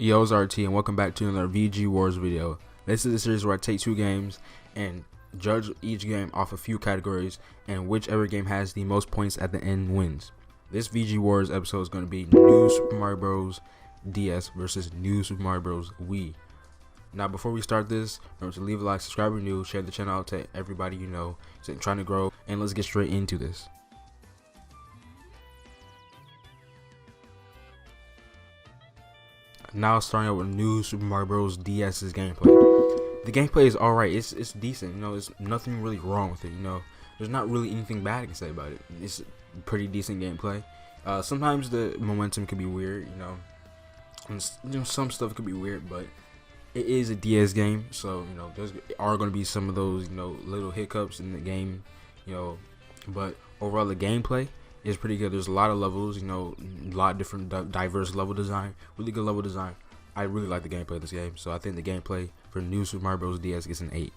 Yo, it's RT and welcome back to another VG Wars video. This is a series where I take two games and judge each game off a few categories, and whichever game has the most points at the end wins. This VG Wars episode is going to be New Super Mario Bros. DS versus New Super Mario Bros. Wii. Now, before we start this, remember to leave a like, subscribe if you're new, share the channel out to everybody you know. So trying to grow, and let's get straight into this. Now starting out with New Super Mario Bros. DS's gameplay. The gameplay is alright, it's decent, there's nothing really wrong with it, there's not really anything bad I can say about it. It's pretty decent gameplay. Sometimes the momentum could be weird, and, some stuff could be weird, but it is a DS game, so there's are going to be some of those little hiccups in the game, but overall the gameplay is pretty good. There's a lot of levels, a lot of different diverse level design, really good level design. I really like the gameplay of this game, so I think the gameplay for New Super Mario Bros. DS gets an 8.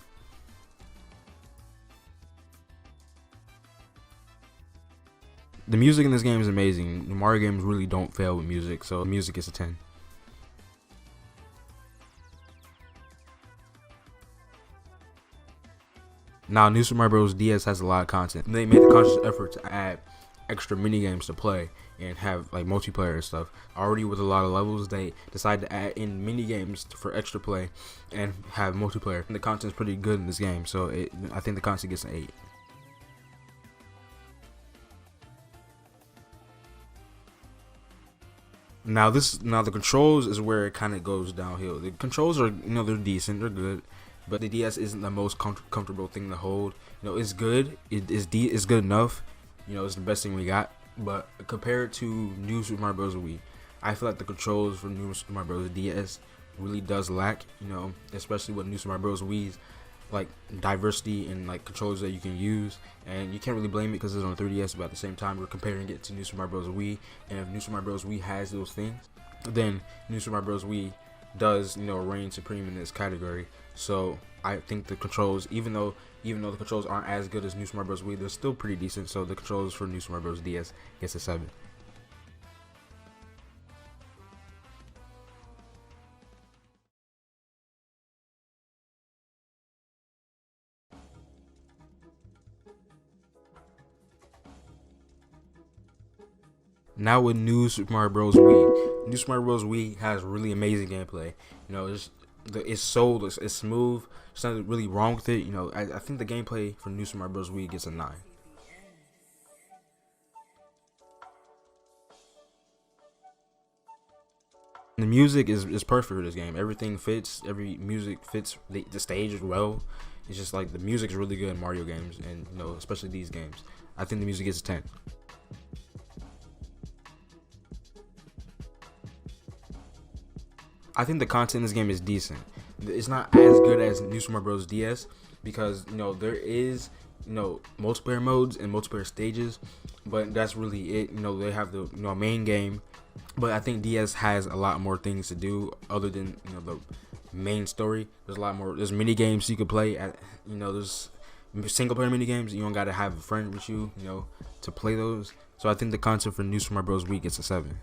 The music in this game is amazing. The Mario games really don't fail with music, so the music gets a 10. Now, New Super Mario Bros. DS has a lot of content. They made the conscious effort to add extra mini games to play and have like multiplayer and stuff. Already with a lot of levels, they decided to add in mini games for extra play and have multiplayer. And the content's pretty good in this game, so I think the content gets an 8. Now the controls is where it kind of goes downhill. The controls are they're decent, they're good, but the DS isn't the most comfortable thing to hold. It's good, it's good enough. It's the best thing we got, but compared to New Super Mario Bros. Wii, I feel like the controls for New Super Mario Bros. DS really does lack, especially with New Super Mario Bros. Wii's like diversity and like controllers that you can use, and you can't really blame it because it's on 3DS, but at the same time we're comparing it to New Super Mario Bros. Wii, and if New Super Mario Bros. Wii has those things, then New Super Mario Bros. Wii does reign supreme in this category. So I think the controls, even though the controls aren't as good as New Super Mario Bros. Wii, they're still pretty decent. So the controls for New Super Mario Bros. DS gets a 7. Now with New Super Mario Bros. Wii, New Super Mario Bros. Wii has really amazing gameplay. It's smooth. There's nothing really wrong with it. I think the gameplay for New Super Mario Bros. Wii gets a 9. The music is perfect for this game. Everything fits. Every music fits the stage as well. It's just like the music's really good in Mario games, and especially these games. I think the music gets a 10. I think the content in this game is decent. It's not as good as New Super Mario Bros. DS because there is multiplayer modes and multiplayer stages, but that's really it. They have the main game, but I think DS has a lot more things to do other than the main story. There's a lot more. There's mini games you could play at. There's single player mini games. You don't gotta have a friend with you, to play those. So I think the content for New Super Mario Bros. Wii gets a 7.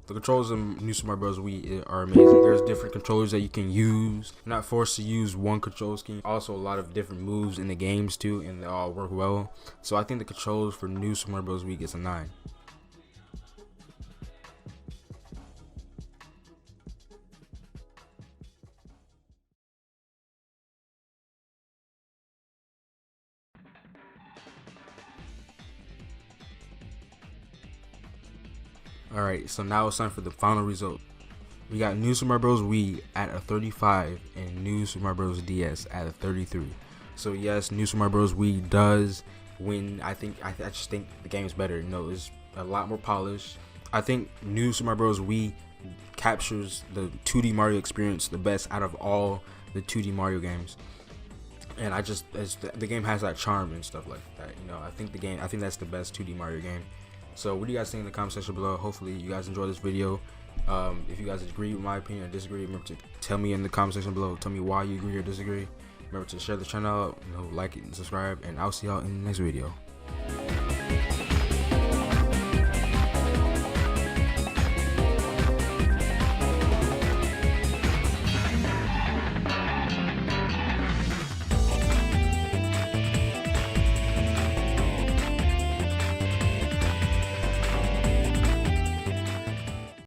The controls in New Super Mario Bros. Wii are amazing. There's different controllers that you can use. You're not forced to use one control scheme. Also, a lot of different moves in the games too, and they all work well. So I think the controls for New Super Mario Bros. Wii gets a 9. Alright, so now it's time for the final result. We got New Super Mario Bros. Wii at a 35 and New Super Mario Bros. DS at a 33. So yes, New Super Mario Bros. Wii does win. I just think the game is better. It's a lot more polished. I think New Super Mario Bros. Wii captures the 2D Mario experience the best out of all the 2D Mario games. And the game has that charm and stuff like that. I think that's the best 2D Mario game. So what do you guys think in the comment section below? Hopefully you guys enjoy this video. If you guys agree with my opinion or disagree, remember to tell me in the comment section below. Tell me why you agree or disagree. Remember to share the channel out, like it and subscribe, and I'll see y'all in the next video.